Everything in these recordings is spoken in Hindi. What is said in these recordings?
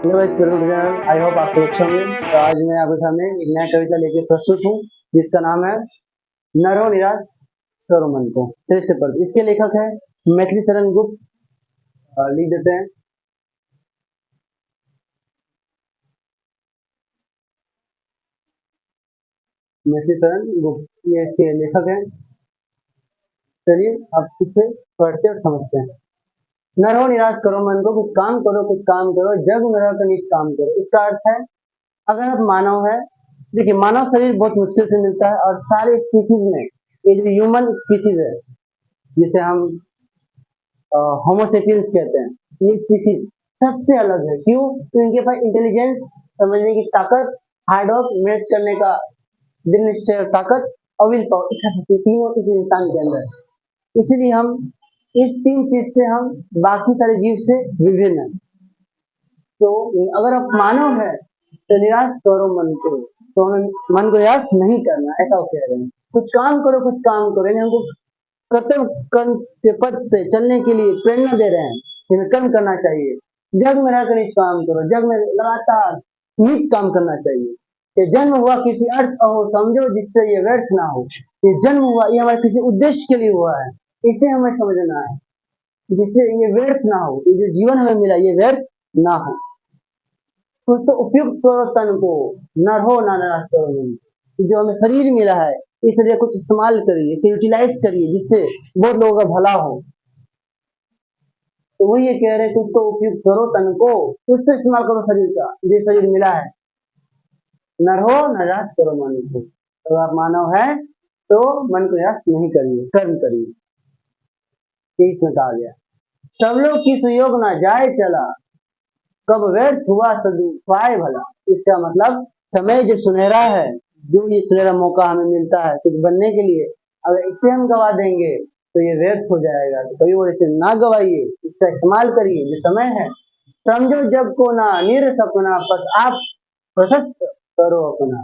Hello guys, welcome to channel. I hope आप सब अच्छे होंगे। तो आज मैं आपके सामने एक नया कविता लेके प्रस्तुत हूँ जिसका नाम है न रहो निराश करो मन को। फिर से पढ़, इसके लेखक है मैथिली शरण गुप्त। लिख देते हैं मैथिली शरण गुप्त, ये इसके लेखक हैं। चलिए आप पीछे पढ़ते और समझते हैं। न रहो निराश करो मन को, कुछ काम करो, जग में रह कर नित काम करो। इसका अर्थ है, अगर आप मानव है, देखिए मानव शरीर बहुत मुश्किल से मिलता है और सारे स्पीसीज में ये जो ह्यूमन स्पीसीज है जिसे हम होमोसेपियंस कहते हैं, ये स्पीसीज सबसे अलग है। क्यों? तो इनके पास इंटेलिजेंस, समझने की ताकत, हार्ड वर्क, मेहनत करने का दृढ़ निश्चय और ताकत और विल पावर, इच्छा शक्ति, तीनों इस इंसान के अंदर है। इसीलिए हम इस तीन चीज से हम बाकी सारे जीव से विभिन्न हैं। तो अगर आप मानव है तो निराश करो मन को, तो हमें मन को निराश नहीं करना, ऐसा वो कह रहे हैं। कुछ काम करो, यानी हमको कर्तव्य कर्म के पथ पे चलने के लिए प्रेरणा दे रहे हैं कि हमें कर्म करना चाहिए। जग में रहकर निज काम करो, जग में लगातार निज काम करना चाहिए। ये जन्म हुआ किसी अर्थ हो समझो जिससे ये व्यर्थ ना हो। ये जन्म हुआ ये हमारे किसी उद्देश्य के लिए हुआ है, इसे हमें समझना है, जिससे ये व्यर्थ ना हो। ये जो जीवन हमें मिला ये व्यर्थ ना हो। कुछ तो उपयुक्त करो तन को, न रहो ना निराश करो मन को। जो हमें शरीर मिला है इसलिए कुछ इस्तेमाल करिए, इसे यूटिलाइज करिए जिससे बहुत लोगों का भला हो। तो वही ये कह रहे, कुछ तो उपयुक्त करो तन को, कुछ तो इस्तेमाल करो शरीर का, जो शरीर मिला है। न रहो न निराश करो मन को। तो आप मानव है तो मन को निराश नहीं करिए, कर्म करिए। ये इसमें कहा गया। सब लोग की सुयोग ना जाए चला, कब व्यर्थ हुआ सदुपाय भला। इसका मतलब समय जो सुनहरा है, जो ये सुनहरा मौका हमें मिलता है कुछ बनने के लिए, अगर इसे हम गवा देंगे तो ये व्यर्थ हो जाएगा। तो कभी वो इसे ना गवाइए, इसका इस्तेमाल करिए। जो समय है समझो जब को ना निर सपना, बस आप प्रशस्त करो अपना।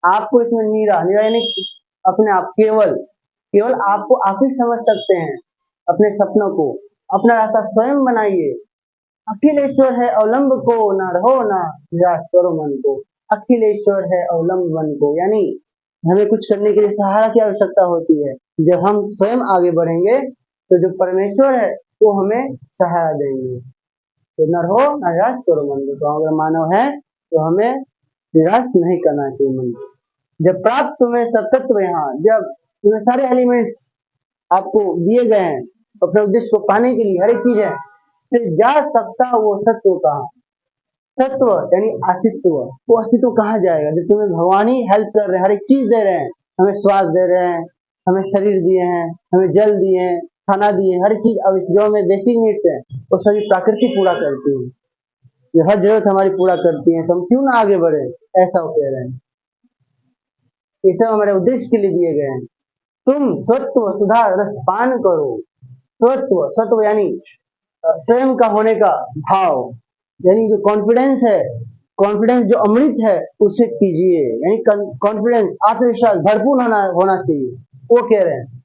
आपको इसमें नीरा यानी अपने आप, केवल केवल आपको आप ही समझ सकते हैं अपने सपनों को। अपना रास्ता स्वयं बनाइए। अखिलेश्वर है अवलंब को, ना रहो ना निराश करो मन को। अखिलेश्वर है अवलंब मन को, यानी हमें कुछ करने के लिए सहारा की आवश्यकता होती है। जब हम स्वयं आगे बढ़ेंगे तो जो परमेश्वर है वो हमें सहारा देंगे। तो न रहो ना निराश करो मन को। तो अगर मानव है तो हमें निराश नहीं करना चाहिए मन को। जब प्राप्त तुम्हें सब तत्व यहाँ, जब तुम्हें सारे एलिमेंट्स आपको दिए गए हैं अपने उद्देश्य को पाने के लिए, हर एक चीज है, फिर जा सकता वो सत्व कहाँ। सत्व यानी अस्तित्व, वो अस्तित्व कहाँ जाएगा जब तुम्हें भगवान ही हेल्प कर रहे हैं, हर एक चीज दे रहे हैं। हमें श्वास दे रहे हैं, हमें शरीर दिए हैं, हमें जल दिए हैं, खाना दिए हैं, हर चीज। अब जो हमें बेसिक नीड्स है वो सभी प्रकृति पूरा करती है। ये हर जरूरत हमारी पूरा करती है, तो हम क्यों ना आगे बढ़े, ऐसा वो कह रहे हैं। ये सब हमारे उद्देश्य के लिए दिए गए हैं। तुम सत्व सुधा रस पान करो। सत्व, सत्व यानी स्वयं का होने का भाव, यानी जो कॉन्फिडेंस है, कॉन्फिडेंस जो अमृत है उसे पीजिए। यानी कॉन्फिडेंस, आत्मविश्वास भरपूर होना चाहिए, वो कह रहे हैं।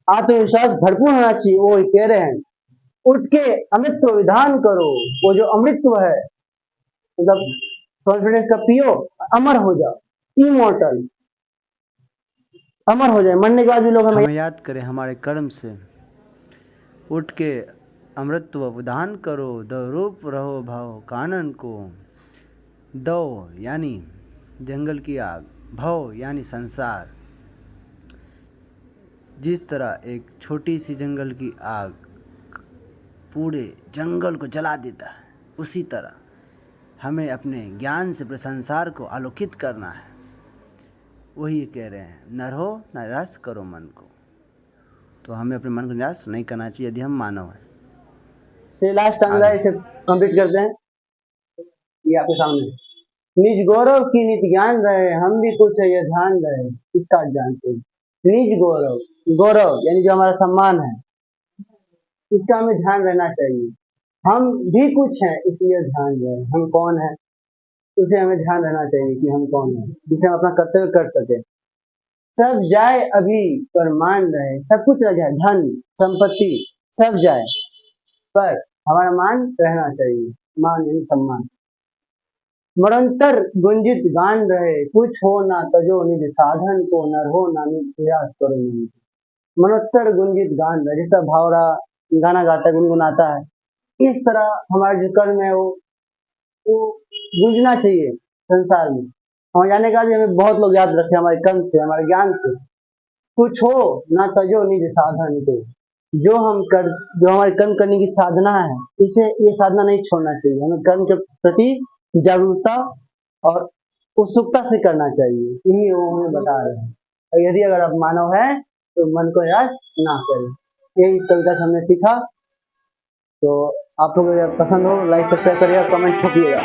आत्मविश्वास भरपूर होना चाहिए, वो कह रहे हैं। उठ के अमृत विधान करो। वो जो अमृतत्व है, मतलब कॉन्फिडेंस का पियो, अमर हो जाओ, इमोर्टल, अमर हो जाए। मरने के बाद भी लोग हमें याद करें हमारे कर्म से। उठ के अमृतत्व विधान करो, दो रूप रहो भाव कानन को। दो यानी जंगल की आग, भव यानी संसार। जिस तरह एक छोटी सी जंगल की आग पूरे जंगल को जला देता है, उसी तरह हमें अपने ज्ञान से पूरे संसार को आलोकित करना है। वही कह रहे हैं, न रहो न निराश करो मन को। तो हमें अपने मन को निराश नहीं करना चाहिए यदि हम मानव हैं। फिर लास्ट टाइम इसे कंप्लीट करते हैं। ये आपके सामने, निज गौरव की नित ज्ञान रहे, हम भी कुछ है ये ध्यान रहे। इसका जानते हैं निज गौरव, गौरव यानी जो हमारा सम्मान है, इसका हमें ध्यान रहना चाहिए। हम भी कुछ है इसलिए ध्यान रहे, हम कौन है उसे हमें ध्यान रहना चाहिए कि हम कौन है, जिसे हम अपना कर्तव्य कर सके। सब जाए अभी पर मान रहे, सब कुछ रह जाए, धन संपत्ति सब जाए पर हमारा मान रहना चाहिए। मान एवं सम्मान। मरणोत्तर गुंजित गान रहे, कुछ हो ना तजो निज साधन को, नर हो नानी प्रयास करो निज। मरणोत्तर गुंजित गान रहे, जैसा भावरा गाना गाता है, गुनगुनाता है, इस तरह हमारा जो कर्म है वो गूंजना चाहिए संसार में। हम जाने का हमें बहुत लोग याद रखे हमारे कर्म से, हमारे ज्ञान से। कुछ हो ना तजो निज साधन को, जो हमारे कर्म करने की साधना है, इसे ये साधना नहीं छोड़ना चाहिए। हमें कर्म के प्रति जागरूकता और उत्सुकता से करना चाहिए, यही वो हमें बता रहे हैं। और यदि अगर आप मानव है तो मन को निराश ना करें, यही इस कविता से हमने सीखा। तो आप लोग अगर पसंद हो, लाइक सब्सक्राइब करिएगा, कमेंट ठोकिएगा।